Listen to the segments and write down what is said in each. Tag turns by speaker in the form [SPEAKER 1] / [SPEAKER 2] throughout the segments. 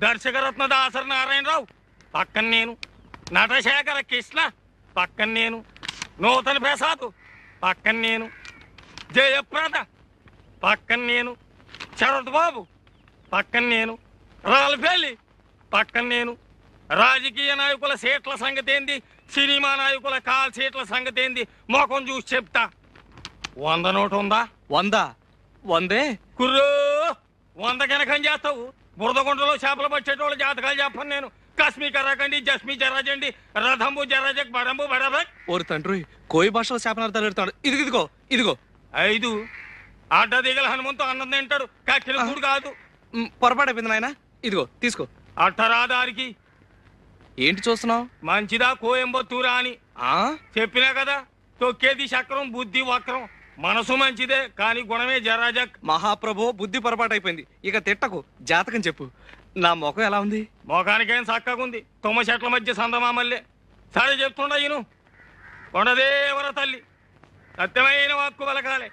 [SPEAKER 1] దర్శకరత్న దాసరి నారాయణరావు పక్కన నేను, నటశేఖర కృష్ణ పక్కన నేను, నూతన ప్రసాద్ పక్కన నేను, జయప్రద పక్కన నేను, శరత్ బాబు పక్కన నేను, రాల్పల్లి పక్కన నేను. రాజకీయ నాయకుల సీట్ల సంగతి ఏంది, సినిమా నాయకుల కాల్ సీట్ల సంగతి ఏంది మొఖం చూసి చెప్తా. 100 నోటు ఉందా?
[SPEAKER 2] 100
[SPEAKER 1] కుర్రో 100 కనకం చేస్తావు. బురదగుంటలో చేపలు పట్టేటోళ్ళ జాతకాలు చెప్పను నేను. కస్మి కర్రకండి, జస్మి జర్రజండి, రథంబు జర్రజక్, బడంబు బడబక్.
[SPEAKER 2] ఓరు తండ్రి, కోయి భాషలో చేపనార్థాలు పెడతాడు. ఇదిగో
[SPEAKER 1] 5 అడ్డ దిగల హనుమంతు అన్నం తింటాడు, కక్కిన కూడు కాదు.
[SPEAKER 2] పొరపాటైపోయింది నాయన. ఇదిగో తీసుకో.
[SPEAKER 1] అట్టరాదారికి
[SPEAKER 2] ఏంటి చూస్తున్నావు?
[SPEAKER 1] మంచిదా కోయంబత్తూరా అని చెప్పినా కదా. తొక్కేది చక్రం, బుద్ధి వక్రం. మనసు మంచిదే కానీ గుణమే జరాజక్.
[SPEAKER 2] మహాప్రభు, బుద్ధి పొరపాటు అయిపోయింది. ఇక తిట్టకు, జాతకం చెప్పు. నా ముఖం ఎలా ఉంది?
[SPEAKER 1] ముఖానికేం చక్కగుంది, తుమ్మ చెట్ల మధ్య సందమామల్లే. సరే చెప్తుండ ఈను. కొండదేవర తల్లి సత్యమైన వాక్కు పలకాలే.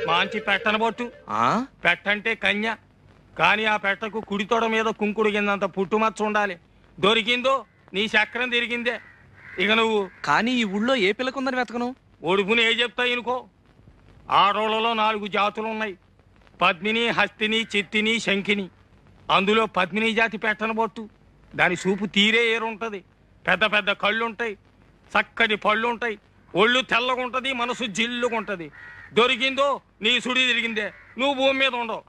[SPEAKER 1] మంచి పెట్టనబొట్టు. పెట్టంటే కన్య, కానీ ఆ పెట్టకు కుడితోడ మీద కుంకుడు కిందంత పుట్టుమచ్చ ఉండాలి. దొరికిందో నీ చక్రం తిరిగిందే. ఇక నువ్వు
[SPEAKER 2] కానీ ఈ ఊళ్ళో ఏ పిల్లకుందని వెతకను?
[SPEAKER 1] ఒడుపుని ఏ చెప్తా ఇనుకో. ఆడోళ్లలో 4 జాతులు ఉన్నాయి, పద్మిని, హస్తిని, చిత్తిని, శంఖిని. అందులో పద్మిని జాతి పెట్టనబొట్టు. దాని చూపు తీరే ఏరుంటది. పెద్ద పెద్ద కళ్ళుంటాయి, చక్కటి పళ్ళుంటాయి, ఒళ్ళు తెల్లగుంటది, మనసు జిల్లుగుంటది. దొరికిందో నీ సుడి తిరిగిందే. నువ్వు భూమి మీద ఉండవు,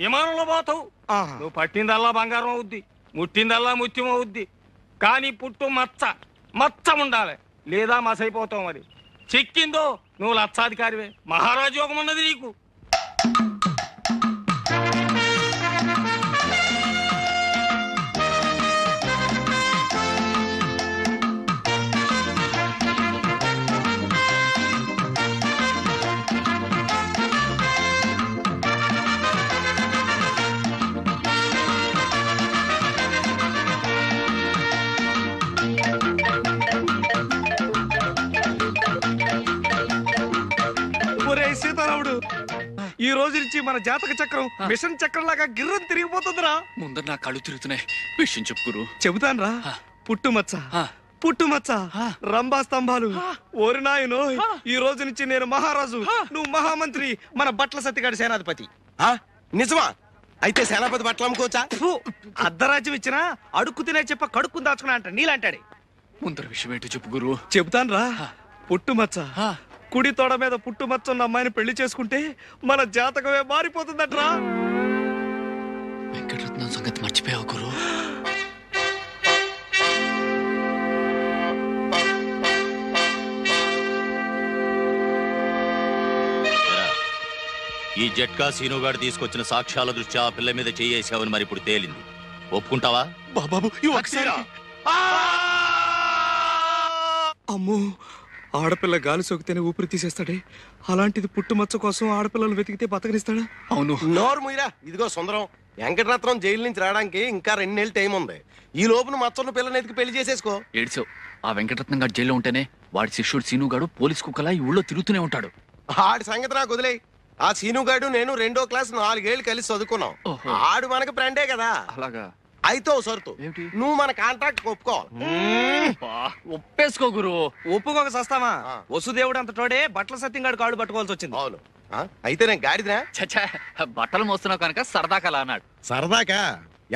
[SPEAKER 1] విమానంలో పోతావు. నువ్వు పట్టిందల్లా బంగారం అవుద్ది, ముట్టిందల్లా ముత్యం అవుద్ది. కానీ పుట్టు మచ్చ ఉండాలి, లేదా మసైపోతావు. మరి చిక్కిందో నువ్వు లక్షాధికారివే. మహారాజు యోగం ఉన్నది నీకు.
[SPEAKER 2] సీతారాముడు, ఈ రోజు నుంచి మన జాతక చక్రం మిషన్ చక్రం లాగా గిర్రం తిరిగిపోతుందిరా.
[SPEAKER 3] ముందర నా కళ్ళు తిరుగుతున్నాయి. విషయం చెప్పుకురు.
[SPEAKER 2] చెబుతాను రా. పుట్టుమచ్చ, రంభా స్తంభాలు. ఓరి నాయనో, ఈ రోజు నుంచి నేను మహారాజు, నువ్వు మహామంత్రి, మన బట్ల సత్తిగాడి సేనాధిపతి.
[SPEAKER 4] నిజమా? అయితే సేనాపతి బట్టలు అమ్ముకోవచ్చా?
[SPEAKER 2] అర్ధరాజ్యం ఇచ్చినా అడుక్కు తినే చెప్ప కడుక్కుని దాచుకున్నా అంట నీలాంటాడే.
[SPEAKER 3] ముందర విషయం ఏంటో చెప్పు గురు.
[SPEAKER 2] చెబుతాను రా. పుట్టుమచ్చ, కుడి తోడ మీద పుట్టుమచ్చ ఉన్న అమ్మాయిని పెళ్లి చేసుకుంటే మన జాతకమే మారిపోతుందట్రా.
[SPEAKER 3] వెంకటరత్నం సంగతి మర్చిపోయావు గురు.
[SPEAKER 5] ఈ జట్కా సీనుగాడు తీసుకొచ్చిన సాక్ష్యాల దృష్ట్యా ఆ పిల్ల మీద చేయేసావని మరి ఇప్పుడు తేలింది. ఒప్పుకుంటావా?
[SPEAKER 4] బాబు
[SPEAKER 2] అమ్మో, ఆడపిల్ల గాలి సోకితేనే ఊపిరి తీసేస్తాడే. అలాంటిది పుట్టుమచ్చ కోసం ఆడపిల్లలు వెతికితే బతకనిస్తాడా?
[SPEAKER 4] అవును. నోరు ముయ్యరా. ఇదిగో సుందరం, వెంకటరత్నం జైలు నుంచి రావడానికి ఇంకా 2 నెలలు టైం ఉంది. ఈ లోపున మచ్చన్న పిల్లని ఎతికి పెళ్లి చేసేసుకో.
[SPEAKER 3] ఏడ్చావు. ఆ వెంకటరత్నం గారు జైల్లో ఉంటేనే వాడి శిష్యుడు సీనుగాడు పోలీస్ కుక్కలా ఈ ఊళ్ళో తిరుగుతూనే ఉంటాడు.
[SPEAKER 4] ఆడి సంగతి నాకు వదిలేయి. ఆ సీనుగాడు నేను 2వ క్లాస్ 4 ఏళ్ళు కలిసి చదువుకున్నాం. ఆడు మనకి ఫ్రెండే కదా.
[SPEAKER 3] అలాగా?
[SPEAKER 4] అయితే ఓ సరుతు, నువ్వు మన కాంట్రాక్ట్ ఒప్పుకోవాలి.
[SPEAKER 3] ఒప్పేసుకో గురు.
[SPEAKER 2] ఒప్పుకోక సస్తామా? వసుదేవుడు అంత తోడే బట్టల సత్యంగాడు కాళ్ళు పట్టుకోవాల్సి వచ్చింది.
[SPEAKER 4] అవును. అయితే నేను గాడిదినా?
[SPEAKER 3] చచ్చా, బట్టలు మోస్తున్నావు కనుక సరదాకలా అన్నాడు.
[SPEAKER 4] సరదాకా?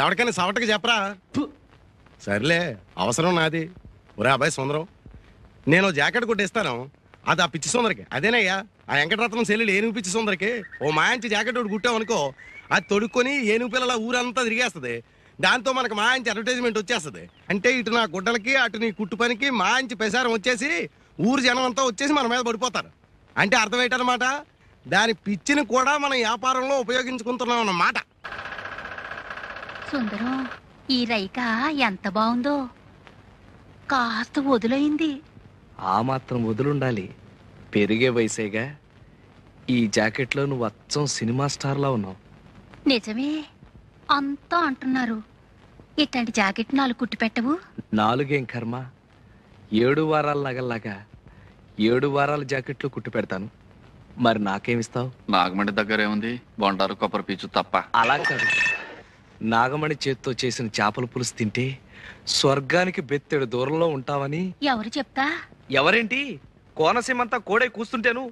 [SPEAKER 4] ఎవరికైనా సవటకి చెప్పరా? సర్లే, అవసరం నాది. ఒరే అబ్బాయి సుందరం, నేను జాకెట్ కొట్టిస్తాను. అది ఆ పిచ్చి సుందరికి. అదేనయ్యా ఆ వెంకటరత్నం సెల్లుడు ఏనుగు పిచ్చి సుందరికి ఓ మాంచి జాకెట్ ఒకటి కుట్టామనుకో, అది తొడుక్కొని ఏనుగు పిల్లల ఊరంతా తిరిగేస్తుంది. దాంతో మనకు మాంచి అడ్వర్టైజ్మెంట్ వచ్చేస్తుంది. అంటే ఇటు నా గుడ్డలకి అటు నీ కుట్టు పనికి మాంచి ప్రసారం వచ్చేసి ఊరు జనం అంతా వచ్చేసి మన మీద పడిపోతారు. అంటే అర్థమేటనమాట, దాని పిచ్చిని కూడా మనం వ్యాపారంలో ఉపయోగించుకుంటున్నాం అన్నమాట.
[SPEAKER 6] సుందరం, ఈ రైక ఎంత బాగుందో. కాస్త వదులైంది.
[SPEAKER 2] ఆ మాత్రం వదులుండాలి, పెరిగే వయసేగా. ఈ జాకెట్లో నువ్వు అచ్చం సినిమా స్టార్లా ఉన్నావు.
[SPEAKER 6] నిజమే, అంతా అంటున్నారు. ఇట్లాంటి జాకెట్ 4 కుట్టి పెట్టవు?
[SPEAKER 2] 4 ఏం కర్మ, 7 వారాల నగల్లాగా 7 వారాల జాకెట్లు కుట్టి పెడతాను. మరి నాకేమిస్తావు?
[SPEAKER 3] నాగమండి దగ్గర ఏముంది, బొండారు కొబ్బరి పీచు తప్ప.
[SPEAKER 2] అలా కాదు, నాగమణి చేత్తో చేసిన చేపల పులుసు తింటే స్వర్గానికి బెత్తెడు దూరంలో ఉంటావని.
[SPEAKER 6] ఎవరు చెప్తా?
[SPEAKER 2] ఎవరేంటి, కోనసీమంతా కోడే కూస్తుంటేను.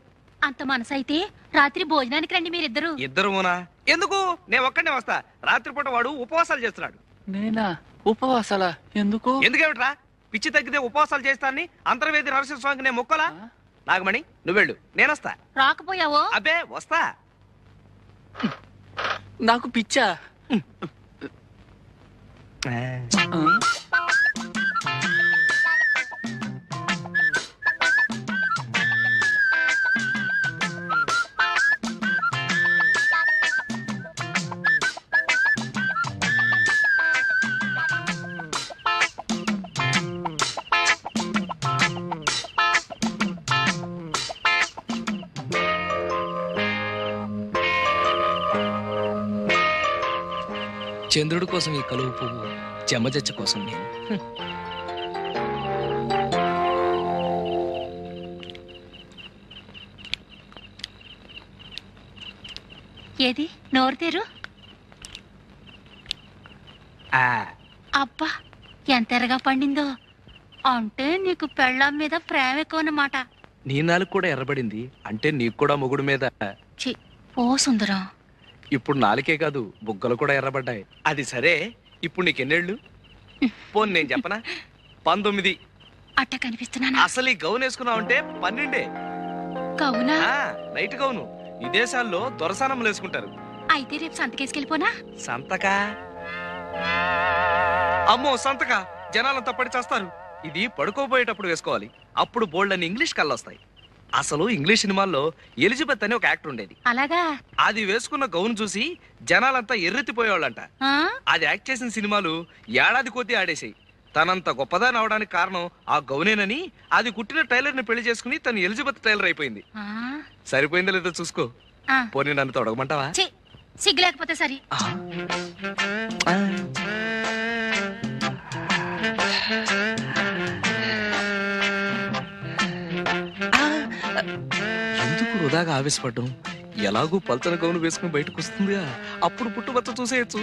[SPEAKER 6] అంత మనసైతే రాత్రి భోజనానికి రండి మీరిద్దరు.
[SPEAKER 2] ఇద్దరునా? ఎందుకు? నేను ఒక్కడే వస్తా. రాత్రిపూట వాడు ఉపవాసాలు చేస్తున్నాడు.
[SPEAKER 3] నేనా? ఉపవాసాలా? ఎందుకు?
[SPEAKER 2] ఎందుకేమిట్రా? పిచ్చి తగ్గితే ఉపవాసాలు చేస్తానని అంతర్వేది నరసింహ స్వామికి నేను మొక్కలా? నాగమణి నువ్వెళ్ళు, నేనొస్తా.
[SPEAKER 6] రాకపోయావో?
[SPEAKER 2] అబ్బే వస్తా.
[SPEAKER 3] నాకు పిచ్చా?
[SPEAKER 2] చంద్రుడి కోసం ఈ కలువు పువ్వు, చెమ్మజచ్చ కోసం నేను.
[SPEAKER 6] ఏది నోరు తెరు. అబ్బా, ఎంత ఎరగా పండిందో. అంటే నీకు పెళ్ళాం మీద ప్రేమ ఎక్కువ అన్నమాట.
[SPEAKER 2] నీ నాలుగు కూడా ఎర్రబడింది అంటే నీకు కూడా మొగుడు మీద.
[SPEAKER 6] ఛీ, ఓ సుందరం.
[SPEAKER 2] ఇప్పుడు నాలుకే కాదు, బుగ్గలు కూడా ఎర్రబడ్డాయి. అది సరే, ఇప్పుడు నీకెన్నేళ్ళు? పోను నేను చెప్పనా, 19.
[SPEAKER 6] అట్ట కనిపిస్తున్నానా?
[SPEAKER 2] అసలు ఈ గౌన్ వేసుకున్నావు అంటే 12.
[SPEAKER 6] కవునా?
[SPEAKER 2] నైట్ గౌను విదేశాల్లో దొరసానములు వేసుకుంటారు.
[SPEAKER 6] అయితే రేపు సంతకేసుకెళ్ళిపోనా?
[SPEAKER 2] సంతకా? అమ్మో సంతక, జనాలంతా పడి చేస్తారు. ఇది పడుకోబోయేటప్పుడు వేసుకోవాలి, అప్పుడు బోల్డ్ అని ఇంగ్లీష్ కళ్ళొస్తాయి. అసలు ఇంగ్లీష్ సినిమాల్లో ఎలిజబెత్ అని ఒక యాక్టర్ ఉండేది.
[SPEAKER 6] అలాగా?
[SPEAKER 2] అది వేసుకున్న గౌన్ చూసి జనాలంతా ఎర్రెత్తిపోయేవాళ్ళంట. అది యాక్ట్ చేసిన సినిమాలు ఏడాది కొద్దీ ఆడేసాయి. తనంత గొప్పదాని అవడానికి కారణం ఆ గౌనేనని అది కుట్టిన టైలర్ ని పెళ్లి చేసుకుని తను ఎలిజబెత్ టైలర్ అయిపోయింది. సరిపోయిందో లేదో చూసుకో. పోనీ నన్ను తొడగమంటావా?
[SPEAKER 6] సిగ్గు లేకపోతే సరి.
[SPEAKER 2] ఎందుకు వృధాగా ఆవేశపడ్డం? ఎలాగూ పల్చన గౌను వేసుకుని బయటకు వస్తుందిగా, అప్పుడు పుట్టుబచ్చ చూసేయచ్చు.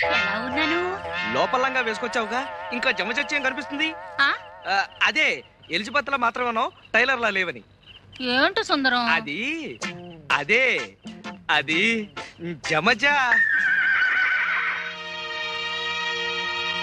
[SPEAKER 6] ఎలా ఉన్నాను?
[SPEAKER 2] లోపలంగా వేసుకొచ్చావుగా, ఇంకా జమచచ్చేం కనిపిస్తుంది. అదే ఎలిజబెత్ లా మాత్రమేనో టైలర్ లా లేవని.
[SPEAKER 6] ఏంటో సుందరం?
[SPEAKER 2] అది జమజ.